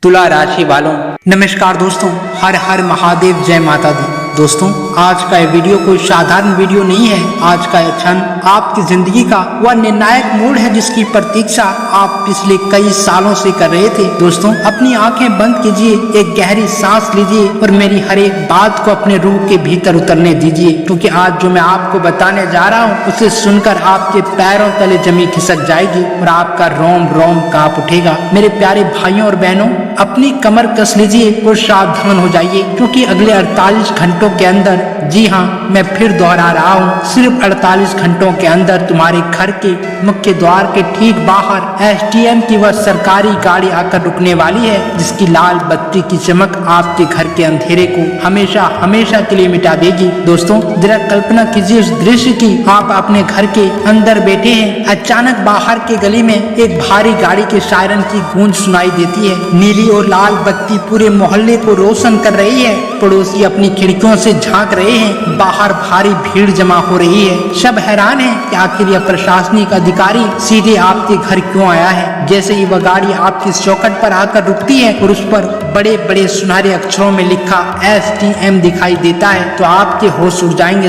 तुला राशि वालों, नमस्कार दोस्तों। हर हर महादेव, जय माता दी। दोस्तों, आज का ये वीडियो कोई साधारण वीडियो नहीं है। आज का यह क्षण आपकी जिंदगी का वह निर्णायक मोड़ है जिसकी प्रतीक्षा आप पिछले कई सालों से कर रहे थे। दोस्तों, अपनी आंखें बंद कीजिए, एक गहरी सांस लीजिए और मेरी हर एक बात को अपने रूह के भीतर उतरने दीजिए, क्योंकि आज जो मैं आपको बताने जा रहा हूँ उसे सुनकर आपके पैरों तले जमीन खिसक जाएगी और आपका रोम रोम कांप उठेगा। मेरे प्यारे भाइयों और बहनों, अपनी कमर कस लीजिए और सावधान हो जाइए, क्योंकि अगले 48 घंटों के अंदर, जी हाँ, मैं फिर दोहरा रहा हूँ, सिर्फ 48 घंटों के अंदर तुम्हारे घर के मुख्य द्वार के ठीक बाहर एसडीएम की वह सरकारी गाड़ी आकर रुकने वाली है, जिसकी लाल बत्ती की चमक आपके घर के अंधेरे को हमेशा हमेशा के लिए मिटा देगी। दोस्तों, जरा कल्पना कीजिए उस दृश्य की। आप अपने घर के अंदर बैठे हैं, अचानक बाहर के गली में एक भारी गाड़ी के सायरन की गूंज सुनाई देती है। नीली और लाल बत्ती पूरे मोहल्ले को रोशन कर रही है। पड़ोसी अपनी खिड़कियों से झांक रहे हैं। बाहर भारी भीड़ जमा हो रही है। सब हैरान हैं कि आखिर यह प्रशासनिक अधिकारी सीधे आपके घर क्यों आया है। जैसे ही वह गाड़ी आपकी चौखट पर आकर रुकती है और उस पर बड़े बड़े सुनहरे अक्षरों में लिखा एसडीएम दिखाई देता है, तो आपके होश उड़ जाएंगे।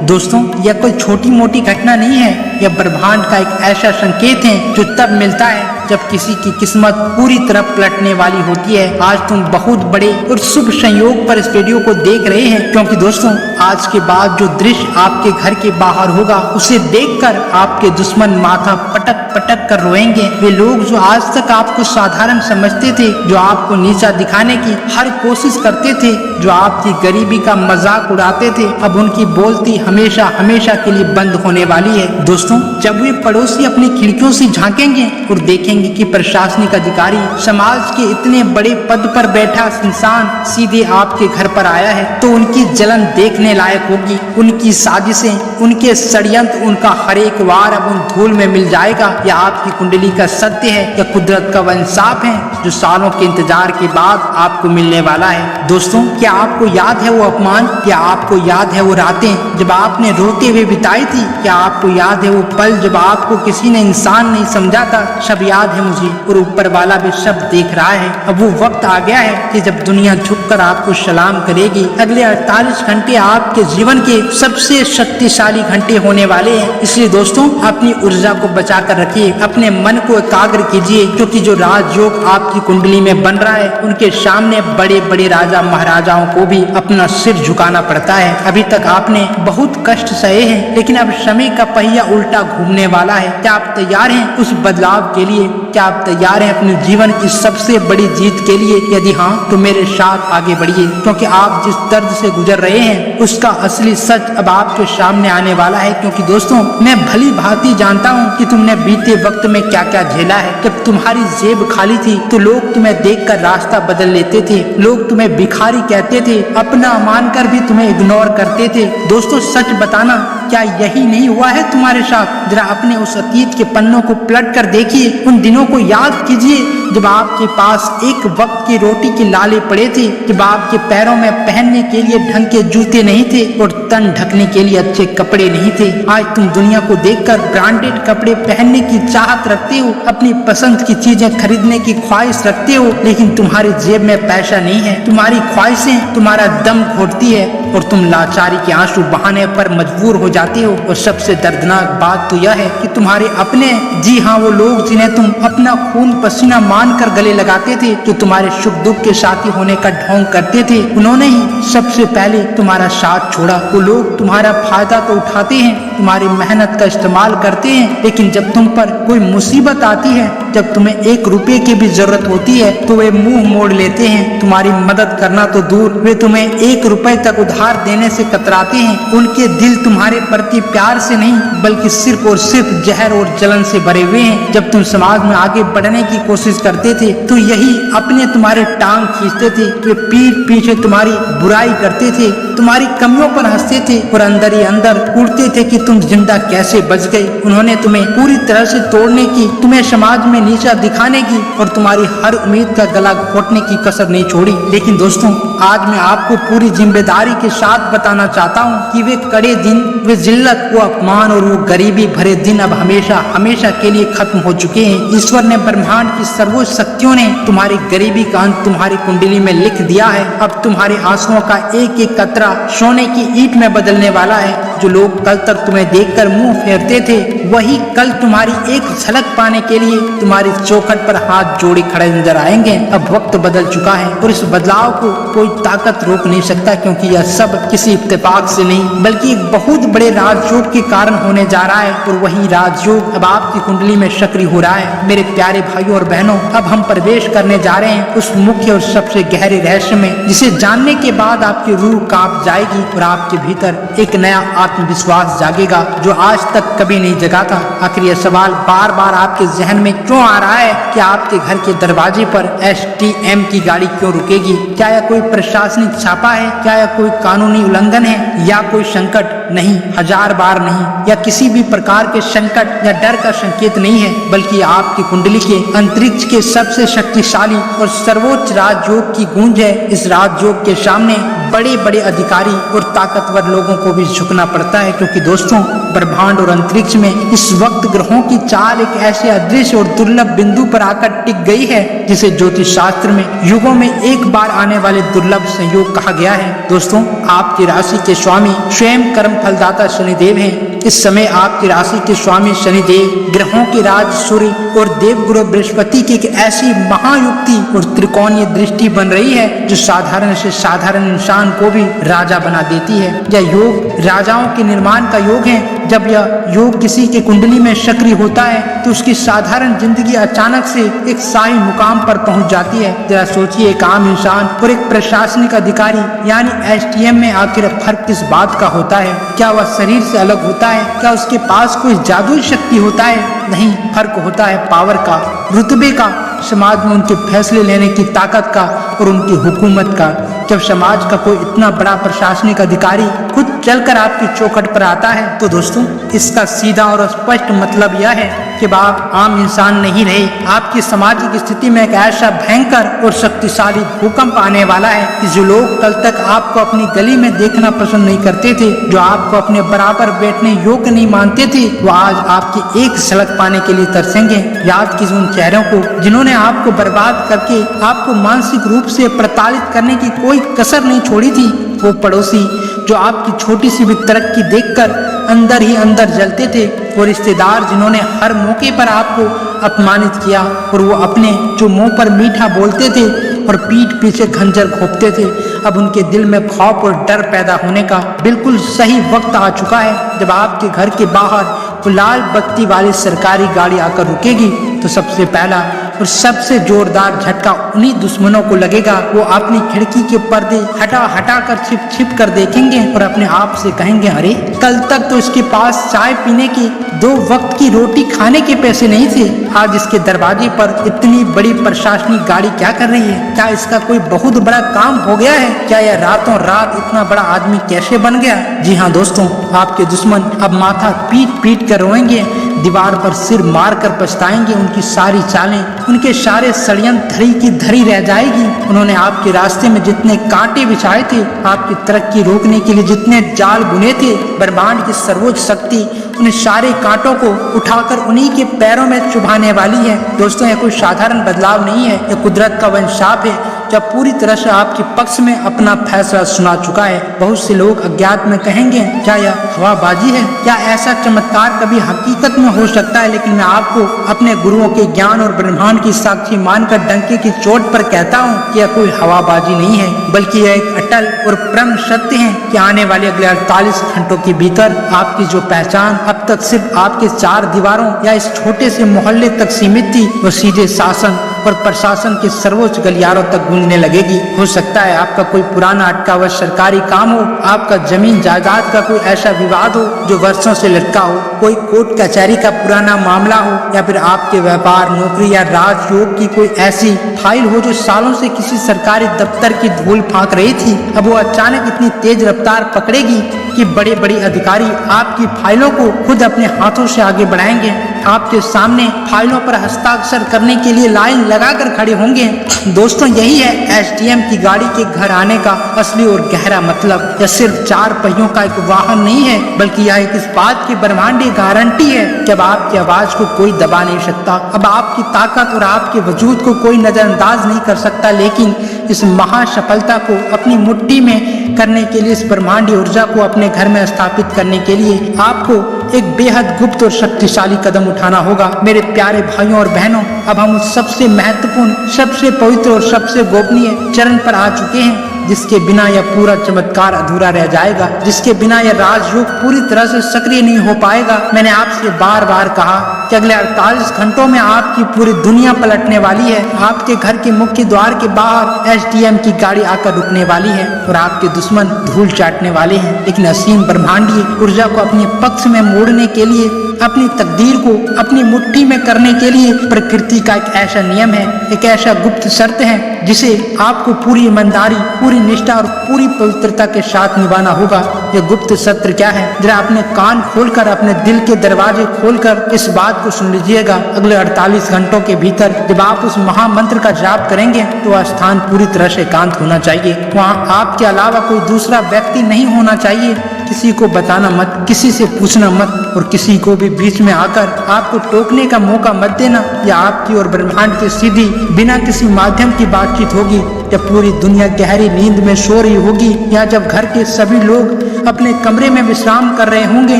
दोस्तों, यह कोई छोटी मोटी घटना नहीं है। यह ब्रह्मांड का एक ऐसा संकेत है जो तब मिलता है जब किसी की किस्मत पूरी तरह पलटने वाली होती है। आज तुम बहुत बड़े और शुभ संयोग पर इस वीडियो को देख रहे हैं, क्योंकि दोस्तों, आज के बाद जो दृश्य आपके घर के बाहर होगा उसे देखकर आपके दुश्मन माथा पटक पटक कर रोएंगे। वे लोग जो आज तक आपको साधारण समझते थे, जो आपको नीचा दिखाने की हर कोशिश करते थे, जो आपकी गरीबी का मजाक उड़ाते थे, अब उनकी बोलती हमेशा हमेशा के लिए बंद होने वाली है। दोस्तों, जब वे पड़ोसी अपनी खिड़कियों से झांकेंगे और देखेंगे कि प्रशासनिक अधिकारी, समाज के इतने बड़े पद पर बैठा इंसान सीधे आपके घर पर आया है, तो उनकी जलन देखने लायक होगी। उनकी साजिशें, उनके षड्यंत्र, उनका हर एक वार अब उन धूल में मिल जाएगा। यह आपकी कुंडली का सत्य है, यह कुदरत का वह इंसाफ है जो सालों के इंतजार के बाद आपको मिलने वाला है। दोस्तों, क्या आपको याद है वो अपमान? क्या आपको याद है वो रातें जब आपने रोते हुए बिताई थी? क्या आपको याद है वो पल जब आपको किसी ने इंसान नहीं समझा था? सब याद है मुझे, और ऊपर वाला भी सब देख रहा है। अब वो वक्त आ गया है कि जब दुनिया झुककर आपको सलाम करेगी। अगले 48 घंटे आपके जीवन के सबसे शक्तिशाली घंटे होने वाले हैं। इसलिए दोस्तों, अपनी ऊर्जा को बचा कर रखिए, अपने मन को एकाग्र कीजिए, क्योंकि जो राजयोग आपकी कुंडली में बन रहा है उनके सामने बड़े बड़े राजा महाराजाओं को भी अपना सिर झुकाना पड़ता है। अभी तक आपने बहुत कष्ट सहे हैं, लेकिन अब समय का पहिया उल्टा घूमने वाला है। क्या आप तैयार हैं उस बदलाव के लिए? क्या आप तैयार हैं अपने जीवन की सबसे बड़ी जीत के लिए? यदि हाँ, तो मेरे साथ आगे बढ़िए, क्योंकि आप जिस दर्द से गुजर रहे हैं उसका असली सच अब आपके सामने आने वाला है। क्योंकि दोस्तों, मैं भली भांति जानता हूँ कि तुमने बीते वक्त में क्या क्या झेला है। जब तुम्हारी जेब खाली थी तो लोग तुम्हें देखकर रास्ता बदल लेते थे, लोग तुम्हें भिखारी कहते थे, अपना मानकर भी तुम्हें इग्नोर करते थे। दोस्तों, सच बताना, क्या यही नहीं हुआ है तुम्हारे साथ? जरा अपने उस अतीत के पन्नों को पलट कर देखिए, उन दिनों को याद कीजिए जब आपके पास एक वक्त की रोटी के लाले पड़े थे, जब आपके पैरों में पहनने के लिए ढंग के जूते नहीं थे और तन ढकने के लिए अच्छे कपड़े नहीं थे। आज तुम दुनिया को देखकर ब्रांडेड कपड़े पहनने की चाहत रखते हो, अपनी पसंद की चीजें खरीदने की ख्वाहिश रखते हो, लेकिन तुम्हारी जेब में पैसा नहीं है। तुम्हारी ख्वाहिशें तुम्हारा दम घोटती है और तुम लाचारी के आंसू बहाने पर मजबूर हो जाते हो। और सबसे दर्दनाक बात तो यह है कि तुम्हारे अपने, जी हाँ, वो लोग जिन्हें तुम अपना खून पसीना मानकर गले लगाते थे, जो तुम्हारे सुख दुख के साथी होने का ढोंग करते थे, उन्होंने ही सबसे पहले तुम्हारा साथ छोड़ा। वो लोग तुम्हारा फायदा तो उठाते हैं, तुम्हारी मेहनत का इस्तेमाल करते हैं, लेकिन जब तुम पर कोई मुसीबत आती है, जब तुम्हें 1 रुपए की भी जरूरत होती है, तो वे मुंह मोड़ लेते हैं। तुम्हारी मदद करना तो दूर, वे तुम्हें 1 रुपए तक उधार देने से कतराते हैं। उनके दिल तुम्हारे प्रति प्यार से नहीं, बल्कि सिर्फ और सिर्फ जहर और जलन से भरे हुए हैं। जब तुम समाज में आगे बढ़ने की कोशिश करते थे, तो यही अपने तुम्हारे टांग खींचते थे, वे पीठ पीछे तुम्हारी बुराई करते थे, तुम्हारी कमियों पर हंसते थे और अंदर ही अंदर उड़ते थे कि तुम जिंदा कैसे बच गए। उन्होंने तुम्हें पूरी तरह से तोड़ने की, तुम्हें समाज में नीचा दिखाने की और तुम्हारी हर उम्मीद का गला घोटने की कसर नहीं छोड़ी। लेकिन दोस्तों, आज मैं आपको पूरी जिम्मेदारी के साथ बताना चाहता हूँ कि वे कड़े दिन, वे जिल्लत, वो अपमान और वो गरीबी भरे दिन अब हमेशा हमेशा के लिए खत्म हो चुके हैं। ईश्वर ने ब्रह्मांड की सर्वोच्च सर्वोच्च शक्तियों ने तुम्हारी गरीबी का अंत तुम्हारी कुंडली में लिख दिया है। अब तुम्हारे आंसुओं का एक एक कतरा सोने की ईंट में बदलने वाला है। जो लोग कल तक तुम्हें देखकर मुंह फेरते थे, वही कल तुम्हारी एक झलक पाने के लिए तुम्हारी चौखट पर हाथ जोड़े खड़े नजर आएंगे। अब वक्त बदल चुका है और इस बदलाव को कोई ताकत रोक नहीं सकता, क्योंकि यह सब किसी इत्तेफाक से नहीं बल्कि एक बहुत बड़े राजयोग के कारण होने जा रहा है। और वही राजयोग अब आपकी कुंडली में सक्रिय हो रहा है। मेरे प्यारे भाइयों और बहनों, अब हम प्रवेश करने जा रहे हैं उस मुख्य और सबसे गहरे रहस्य में, जिसे जानने के बाद आपकी रूह कांप जाएगी और आपके भीतर एक नया आत्मविश्वास जागेगा जो आज तक कभी नहीं जगा था। आखिर यह सवाल बार बार आपके जहन में क्यों आ रहा है कि आपके घर के दरवाजे पर STM की गाड़ी क्यों रुकेगी? क्या यह कोई प्रशासनिक छापा है? क्या यह कोई कानूनी उल्लंघन है या कोई संकट? नहीं, हजार बार नहीं। या किसी भी प्रकार के संकट या डर का संकेत नहीं है, बल्कि आपकी कुंडली के अंतरिक्ष के सबसे शक्तिशाली और सर्वोच्च राजयोग की गूंज है। इस राजयोग के सामने बड़े बड़े अधिकारी और ताकतवर लोगों को भी झुकना पड़ता है, क्योंकि दोस्तों, ब्रह्मांड और अंतरिक्ष में इस वक्त ग्रहों की चाल एक ऐसे अदृश्य और दुर्लभ बिंदु पर आकर टिक गई है जिसे ज्योतिष शास्त्र में युगों में एक बार आने वाले दुर्लभ संयोग कहा गया है। दोस्तों, आपकी राशि के स्वामी स्वयं कर्म फलदाता शनिदेव हैं। इस समय आपकी राशि के स्वामी शनिदेव ग्रहों के राज सूर्य और देवगुरु बृहस्पति की एक ऐसी महायुक्ति और त्रिकोणीय दृष्टि बन रही है जो साधारण से साधारण इंसान को भी राजा बना देती है। यह योग राजाओं के निर्माण का योग है। जब यह योग किसी के कुंडली में सक्रिय होता है तो उसकी साधारण जिंदगी अचानक से एक शाही मुकाम पर पहुंच जाती है। जरा सोचिए, एक आम इंसान और एक प्रशासनिक अधिकारी यानी STM में आखिर फर्क किस बात का होता है? क्या वह शरीर से अलग होता है? क्या उसके पास कोई जादुई शक्ति होता है? नहीं, फर्क होता है पावर का, रुतबे का, समाज में उनके फैसले लेने की ताकत का और उनकी हुकूमत का। जब समाज का कोई इतना बड़ा प्रशासनिक अधिकारी खुद चलकर आपकी चौखट पर आता है तो दोस्तों, इसका सीधा और स्पष्ट मतलब यह है कि आप आम इंसान नहीं रहे। आपकी सामाजिक स्थिति में एक ऐसा भयंकर और शक्तिशाली भूकंप आने वाला है कि जो लोग कल तक आपको अपनी गली में देखना पसंद नहीं करते थे, जो आपको अपने बराबर बैठने योग्य नहीं मानते थे, वो आज आपकी एक झलक पाने के लिए तरसेंगे। याद कीजिए उन चेहरों को जिन्होंने आपको बर्बाद करके आपको मानसिक रूप से प्रताड़ित करने की कोई कसर नहीं छोड़ी थी। वो पड़ोसी जो आपकी छोटी सी भी तरक्की देखकर अंदर ही अंदर जलते थे, वो रिश्तेदार जिन्होंने हर मौके पर आपको अपमानित किया और वो अपने जो मुंह पर मीठा बोलते थे और पीठ पीछे खंजर घोंपते थे, अब उनके दिल में खौफ और डर पैदा होने का बिल्कुल सही वक्त आ चुका है। जब आपके घर के बाहर वो लाल बत्ती वाली सरकारी गाड़ी आकर रुकेगी तो सबसे पहला और सबसे जोरदार झटका उन्हीं दुश्मनों को लगेगा। वो अपनी खिड़की के पर्दे हटा कर छिप छिप कर देखेंगे और अपने आप से कहेंगे, अरे कल तक तो इसके पास चाय पीने की 2 वक्त की रोटी खाने के पैसे नहीं थे, आज इसके दरवाजे पर इतनी बड़ी प्रशासनिक गाड़ी क्या कर रही है? क्या इसका कोई बहुत बड़ा काम हो गया है? क्या यह रातों रात इतना बड़ा आदमी कैसे बन गया? जी हाँ दोस्तों, आपके दुश्मन अब माथा पीट पीट कर रोएंगे, दीवार पर सिर मार कर पछताएंगे। उनकी सारी चालें, उनके सारे षड्यंत्र धरी की धरी रह जाएगी। उन्होंने आपके रास्ते में जितने कांटे बिछाए थे, आपकी तरक्की रोकने के लिए जितने जाल बुने थे, ब्रह्मांड की सर्वोच्च शक्ति उन सारे कांटों को उठाकर उन्हीं के पैरों में चुभाने वाली है। दोस्तों, यह कोई साधारण बदलाव नहीं है, यह कुदरत का वंशाप है जब पूरी तरह से आपके पक्ष में अपना फैसला सुना चुका है। बहुत से लोग अज्ञात में कहेंगे, क्या यह हवाबाजी है? क्या ऐसा चमत्कार कभी हकीकत में हो सकता है? लेकिन मैं आपको अपने गुरुओं के ज्ञान और ब्रह्मांड की साक्षी मानकर डंके की चोट पर कहता हूँ कि यह कोई हवाबाजी नहीं है, बल्कि यह एक अटल और परम सत्य है कि आने वाले अगले 48 घंटों के भीतर आपकी जो पहचान अब तक सिर्फ आपके 4 दीवारों या इस छोटे से मोहल्ले तक सीमित थी, वो सीधे शासन और प्रशासन के सर्वोच्च गलियारों तक गूंजने लगेगी। हो सकता है आपका कोई पुराना अटका हुआ सरकारी काम हो, आपका जमीन जायदाद का कोई ऐसा विवाद हो जो वर्षों से लटका हो, कोई कोर्ट कचहरी का पुराना मामला हो, या फिर आपके व्यापार, नौकरी या राजयोग की कोई ऐसी फाइल हो जो सालों से किसी सरकारी दफ्तर की धूल फांक रही थी। अब वो अचानक इतनी तेज रफ्तार पकड़ेगी कि बड़े बड़े अधिकारी आपकी फाइलों को खुद अपने हाथों से आगे बढ़ाएंगे आपके सामने फाइलों पर हस्ताक्षर करने के लिए लाइन लगाकर खड़े होंगे। दोस्तों यही है एसडीएम की गाड़ी के घर आने का असली और गहरा मतलब। यह सिर्फ 4 पहियों का एक वाहन नहीं है, बल्कि यह एक इस बात की ब्रह्मांडीय गारंटी है कि अब आपकी आवाज को कोई दबा नहीं सकता, अब आपकी ताकत और आपके वजूद को कोई नजरअंदाज नहीं कर सकता। लेकिन इस महासफलता को अपनी मुट्ठी में करने के लिए, इस ब्रह्मांडीय ऊर्जा को अपने घर में स्थापित करने के लिए आपको एक बेहद गुप्त और शक्तिशाली कदम उठाना होगा। मेरे प्यारे भाइयों और बहनों, अब हम उस सबसे महत्वपूर्ण, सबसे पवित्र और सबसे गोपनीय चरण पर आ चुके हैं जिसके बिना यह पूरा चमत्कार अधूरा रह जाएगा, जिसके बिना यह राजयोग पूरी तरह से सक्रिय नहीं हो पाएगा। मैंने आपसे बार बार कहा कि अगले 48 घंटों में आपकी पूरी दुनिया पलटने वाली है। आपके घर के मुख्य द्वार के बाहर एसडीएम की गाड़ी आकर रुकने वाली है और आपके दुश्मन धूल चाटने वाले हैं। लेकिन असीम ब्रह्मांडीय ऊर्जा को अपने पक्ष में मोड़ने के लिए, अपनी तकदीर को अपनी मुट्ठी में करने के लिए प्रकृति का एक ऐसा नियम है, एक ऐसा गुप्त शर्त है जिसे आपको पूरी ईमानदारी, पूरी निष्ठा और पूरी पवित्रता के साथ निभाना होगा। यह गुप्त सत्र क्या है? जरा अपने कान खोलकर, अपने दिल के दरवाजे खोलकर इस बात को सुन लीजिएगा। अगले 48 घंटों के भीतर जब आप उस महामंत्र का जाप करेंगे तो वह स्थान पूरी तरह से एकांत होना चाहिए। वहाँ आपके अलावा कोई दूसरा व्यक्ति नहीं होना चाहिए। किसी को बताना मत, किसी से पूछना मत और किसी को भी बीच में आकर आपको टोकने का मौका मत देना। या आपकी और ब्रह्मांड की सीधी बिना किसी माध्यम की बातचीत होगी, जब पूरी दुनिया गहरी नींद में सो रही होगी, या जब घर के सभी लोग अपने कमरे में विश्राम कर रहे होंगे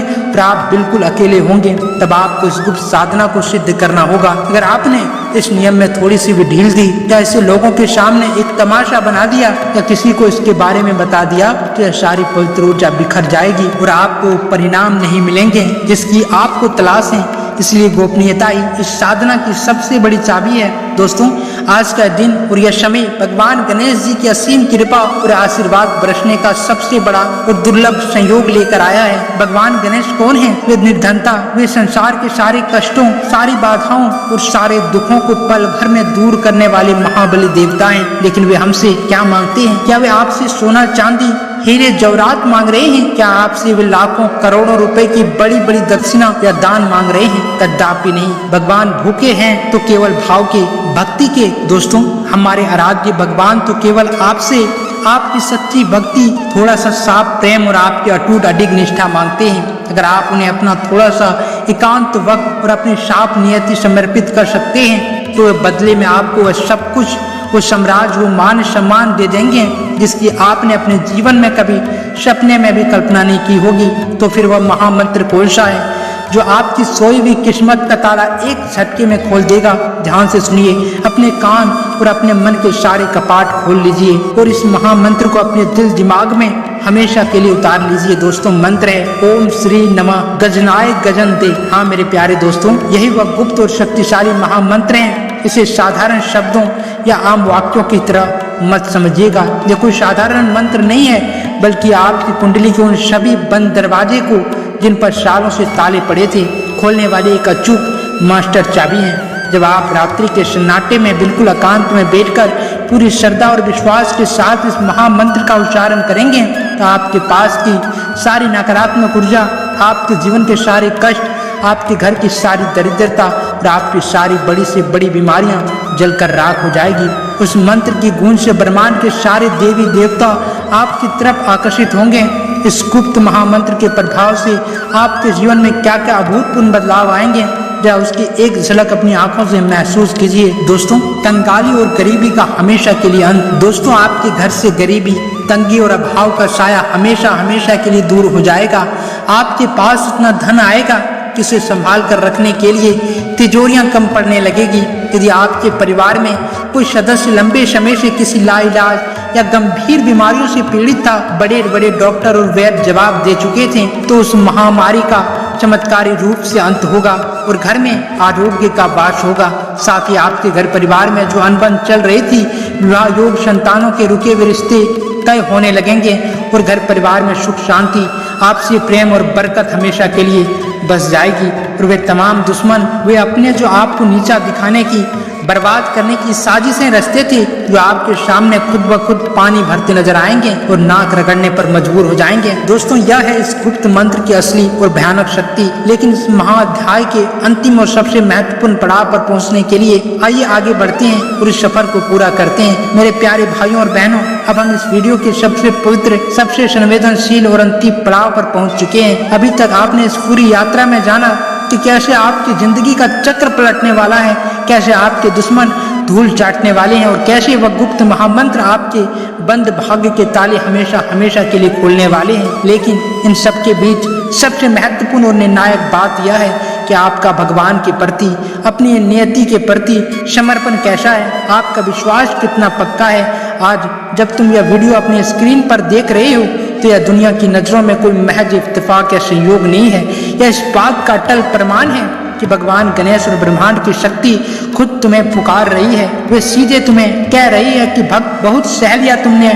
और आप बिल्कुल अकेले होंगे, तब आपको इस गुप्त साधना को सिद्ध करना होगा। अगर आपने इस नियम में थोड़ी सी भी ढील दी या ऐसे लोगों के सामने एक तमाशा बना दिया या किसी को इसके बारे में बता दिया तो यह सारी पवित्र ऊर्जा बिखर जाएगी और आपको परिणाम नहीं मिलेंगे जिसकी आपको तलाश है। इसलिए गोपनीयता ही इस साधना की सबसे बड़ी चाबी है। दोस्तों, आज का दिन और यह समय भगवान गणेश जी की असीम कृपा और आशीर्वाद बरसने का सबसे बड़ा और दुर्लभ संयोग लेकर आया है। भगवान गणेश कौन है? वे निर्धनता, वे संसार के सारे कष्टों, सारी बाधाओं और सारे दुखों को पल भर में दूर करने वाले महाबली देवता हैं। लेकिन वे हमसे क्या मांगते हैं? क्या वे आपसे सोना, चांदी, हीरे जवाहरात मांग रहे हैं? क्या आपसे वे लाखों करोड़ों रुपए की बड़ी बड़ी दक्षिणा या दान मांग रहे हैं? कदापि नहीं। भगवान भूखे हैं तो केवल भाव के, भक्ति के। दोस्तों, हमारे आराध्य भगवान तो केवल आपसे आपकी सच्ची भक्ति, थोड़ा सा साफ प्रेम और आपकी अटूट अडिग निष्ठा मांगते हैं। अगर आप उन्हें अपना थोड़ा सा एकांत वक्त और अपनी साफ नियति समर्पित कर सकते हैं तो बदले में आपको वह सब कुछ, वो साम्राज्य, वो मान सम्मान दे देंगे जिसकी आपने अपने जीवन में कभी सपने में भी कल्पना नहीं की होगी। तो फिर वह महामंत्र कौन सा है जो आपकी सोई हुई किस्मत का ताला एक झटके में खोल देगा? ध्यान से सुनिए, अपने कान और अपने मन के सारे कपाट खोल लीजिए और इस महामंत्र को अपने दिल दिमाग में हमेशा के लिए उतार लीजिए। दोस्तों, मंत्र है ओम श्री नमः गजनाय गजन दे। हाँ मेरे प्यारे दोस्तों, यही वह गुप्त और शक्तिशाली महामंत्र है। इसे साधारण शब्दों या आम वाक्यों की तरह मत समझिएगा। यह कोई साधारण मंत्र नहीं है, बल्कि आपकी कुंडली के उन सभी बंद दरवाजे को, जिन पर सालों से ताले पड़े थे, खोलने वाली एक अचूक मास्टर चाबी है। जब आप रात्रि के सन्नाटे में बिल्कुल एकांत में बैठकर पूरी श्रद्धा और विश्वास के साथ इस महामंत्र का उच्चारण करेंगे तो आपके पास की सारी नकारात्मक ऊर्जा, आपके जीवन के सारे कष्ट, आपके घर की सारी दरिद्रता और आपकी सारी बड़ी से बड़ी बीमारियां जलकर राख हो जाएगी। उस मंत्र की गूंज से ब्रह्मांड के सारे देवी देवता आपकी तरफ आकर्षित होंगे। इस गुप्त महामंत्र के प्रभाव से आपके जीवन में क्या क्या अभूतपूर्व बदलाव आएंगे, या उसकी एक झलक अपनी आंखों से महसूस कीजिए। दोस्तों, कंगाली और गरीबी का हमेशा के लिए अंत। दोस्तों, आपके घर से गरीबी, तंगी और अभाव का साया हमेशा हमेशा के लिए दूर हो जाएगा। आपके पास इतना धन आएगा कि उसे संभाल कर रखने के लिए तिजोरियां कम पड़ने लगेगी। यदि आपके परिवार में कोई सदस्य लंबे समय से किसी लाइलाज या गंभीर बीमारियों से पीड़ित था, बड़े बड़े डॉक्टर और वैद्य जवाब दे चुके थे, तो उस महामारी का चमत्कारी रूप से अंत होगा और घर में आरोग्य का वास होगा। साथ ही आपके घर परिवार में जो अनबन चल रही थी, विवाह योग, संतानों के रुके हुए रिश्ते तय होने लगेंगे और घर परिवार में सुख शांति, आपसी प्रेम और बरकत हमेशा के लिए बस जाएगी। और वे तमाम दुश्मन, वे अपने जो आपको नीचा दिखाने की बर्बाद करने की साजिशें रचते थे, जो आपके सामने खुद ब खुद पानी भरते नजर आएंगे और नाक रगड़ने पर मजबूर हो जाएंगे। दोस्तों, यह है इस गुप्त मंत्र की असली और भयानक शक्ति। लेकिन इस महाअध्याय के अंतिम और सबसे महत्वपूर्ण पड़ाव पर पहुंचने के लिए आइए आगे बढ़ते हैं और इस सफर को पूरा करते हैं। मेरे प्यारे भाइयों और बहनों, अब हम इस वीडियो के सबसे पवित्र, सबसे संवेदनशील और अंतिम पड़ाव पर पहुंच चुके हैं। अभी तक आपने इस पूरी यात्रा में जाना कि कैसे आपकी जिंदगी का चक्र पलटने वाला है, कैसे आपके दुश्मन धूल चाटने वाले हैं और कैसे वह गुप्त महामंत्र आपके बंद भाग्य के ताले हमेशा हमेशा के लिए खोलने वाले हैं। लेकिन इन सब के बीच सबसे महत्वपूर्ण और निर्णायक बात यह है कि आपका भगवान के प्रति, अपनी नियति के प्रति समर्पण कैसा है, आपका विश्वास कितना पक्का है। आज जब तुम यह वीडियो अपने स्क्रीन पर देख रहे हो तो यह दुनिया की नजरों में कोई महज इत्तेफाक या संयोग नहीं है, यह इस बात का अटल प्रमाण है कि भगवान गणेश और ब्रह्मांड की शक्ति खुद तुम्हें पुकार रही है। वे सीधे तुम्हें कह रही है कि भक्त, बहुत सह लिया तुमने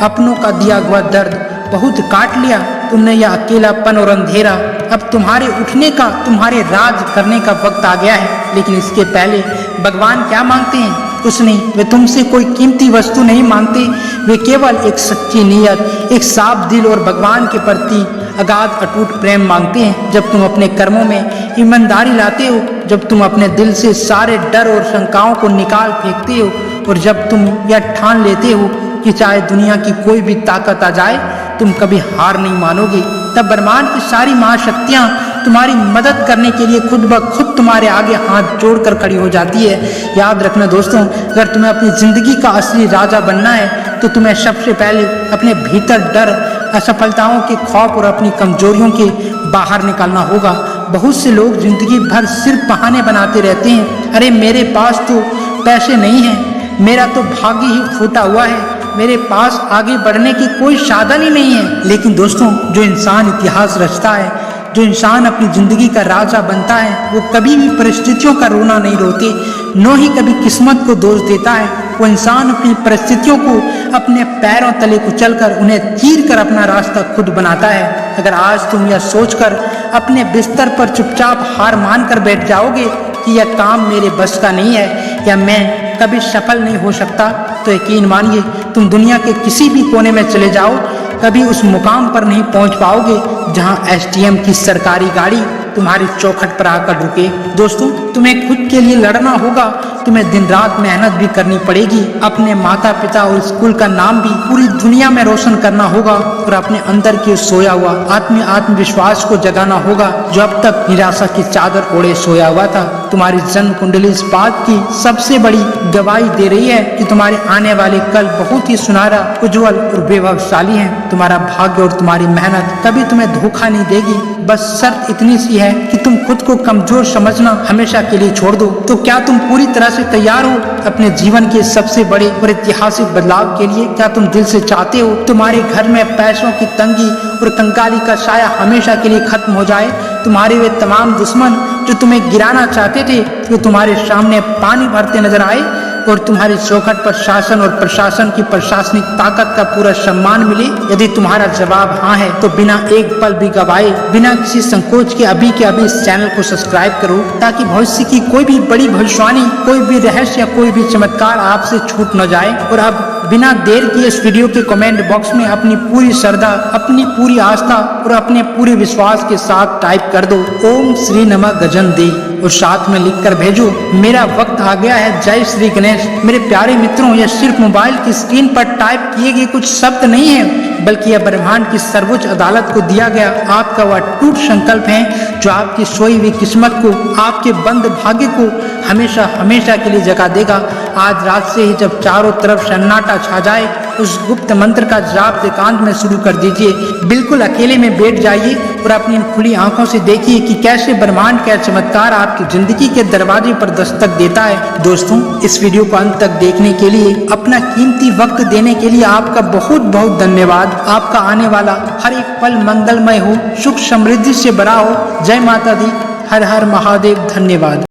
अपनों का दिया हुआ दर्द, बहुत काट लिया तुमने यह अकेलापन और अंधेरा। अब तुम्हारे उठने का, तुम्हारे राज करने का वक्त आ गया है। लेकिन इसके पहले भगवान क्या मांगते हैं? कुछ नहीं, वे तुमसे कोई कीमती वस्तु नहीं मांगते, वे केवल एक सच्ची नीयत, एक साफ दिल और भगवान के प्रति अगाध अटूट प्रेम मांगते हैं। जब तुम अपने कर्मों में ईमानदारी लाते हो, जब तुम अपने दिल से सारे डर और शंकाओं को निकाल फेंकते हो और जब तुम यह ठान लेते हो कि चाहे दुनिया की कोई भी ताकत आ जाए तुम कभी हार नहीं मानोगे, तब ब्रह्मांड की सारी महाशक्तियां तुम्हारी मदद करने के लिए खुद ब खुद तुम्हारे आगे हाथ जोड़कर खड़ी हो जाती है। याद रखना दोस्तों, अगर तुम्हें अपनी जिंदगी का असली राजा बनना है तो तुम्हें सबसे पहले अपने भीतर डर, असफलताओं के खौफ और अपनी कमजोरियों के बाहर निकालना होगा। बहुत से लोग जिंदगी भर सिर्फ बहाने बनाते रहते हैं। अरे मेरे पास तो पैसे नहीं है, मेरा तो भाग्य ही फूटा हुआ है, मेरे पास आगे बढ़ने की कोई साधन ही नहीं है। लेकिन दोस्तों, जो इंसान इतिहास रचता है, जो इंसान अपनी जिंदगी का राजा बनता है, वो कभी भी परिस्थितियों का रोना नहीं रोते, न ही कभी किस्मत को दोष देता है। वो इंसान अपनी परिस्थितियों को अपने पैरों तले कुचलकर उन्हें चीर कर अपना रास्ता खुद बनाता है। अगर आज तुम यह सोचकर अपने बिस्तर पर चुपचाप हार मान कर बैठ जाओगे कि यह काम मेरे बस का नहीं है या मैं कभी सफल नहीं हो सकता, तो यकीन मानिए तुम दुनिया के किसी भी कोने में चले जाओ, कभी उस मुकाम पर नहीं पहुंच पाओगे जहां एसडीएम की सरकारी गाड़ी तुम्हारी चौखट पर आकर रुके। दोस्तों, तुम्हें खुद के लिए लड़ना होगा, तुम्हें दिन रात मेहनत भी करनी पड़ेगी, अपने माता पिता और स्कूल का नाम भी पूरी दुनिया में रोशन करना होगा और अपने अंदर के सोया हुआ आत्मविश्वास को जगाना होगा जो अब तक निराशा की चादर ओढ़े सोया हुआ था। तुम्हारी जन्म कुंडली इस बात की सबसे बड़ी गवाही दे रही है कि तुम्हारे आने वाले कल बहुत ही सुनहरा, उज्जवल और वैभवशाली है। तुम्हारा भाग्य और तुम्हारी मेहनत कभी तुम्हें धोखा नहीं देगी। बस शर्त इतनी सी है कि तुम खुद को कमजोर समझना हमेशा के लिए छोड़ दो। तो क्या तुम पूरी तरह से तैयार हो अपने जीवन के सबसे बड़े और ऐतिहासिक बदलाव के लिए? क्या तुम दिल से चाहते हो तुम्हारे घर में पैसों की तंगी और कंगाली का साया हमेशा के लिए खत्म हो जाए? तुम्हारे वे तमाम दुश्मन जो तुम्हें गिराना चाहते थे वो तुम्हारे सामने पानी भरते नजर आए और तुम्हारी चौखट पर शासन और प्रशासन की प्रशासनिक ताकत का पूरा सम्मान मिले? यदि तुम्हारा जवाब हाँ है तो बिना एक पल भी गवाए, बिना किसी संकोच के अभी इस चैनल को सब्सक्राइब करो ताकि भविष्य की कोई भी बड़ी भविष्यवाणी, कोई भी रहस्य या कोई भी चमत्कार आपसे छूट न जाए। और अब बिना देर किए इस वीडियो के कमेंट बॉक्स में अपनी पूरी श्रद्धा, अपनी पूरी आस्था और अपने पूरे विश्वास के साथ टाइप कर दो ओम श्री नमः गजन दे और साथ में लिखकर भेजो मेरा वक्त आ गया है, जय श्री गणेश। मेरे प्यारे मित्रों, यह सिर्फ मोबाइल की स्क्रीन पर टाइप किए गए कुछ शब्द नहीं है, बल्कि यह ब्रह्मांड की सर्वोच्च अदालत को दिया गया आपका वह टूट संकल्प है जो आपकी सोई हुई किस्मत को, आपके बंद भाग्य को हमेशा हमेशा के लिए जगा देगा। आज रात से ही जब चारों तरफ सन्नाटा छा जाए, उस गुप्त मंत्र का जाप एकांत में शुरू कर दीजिए। बिल्कुल अकेले में बैठ जाइए और अपनी खुली आंखों से देखिए कि कैसे ब्रह्मांड का चमत्कार आपकी जिंदगी के दरवाजे पर दस्तक देता है। दोस्तों, इस वीडियो को अंत तक देखने के लिए, अपना कीमती वक्त देने के लिए आपका बहुत बहुत धन्यवाद। आपका आने वाला हर एक पल मंगलमय हो, सुख समृद्धि से भरा हो। जय माता दी, हर हर महादेव। धन्यवाद।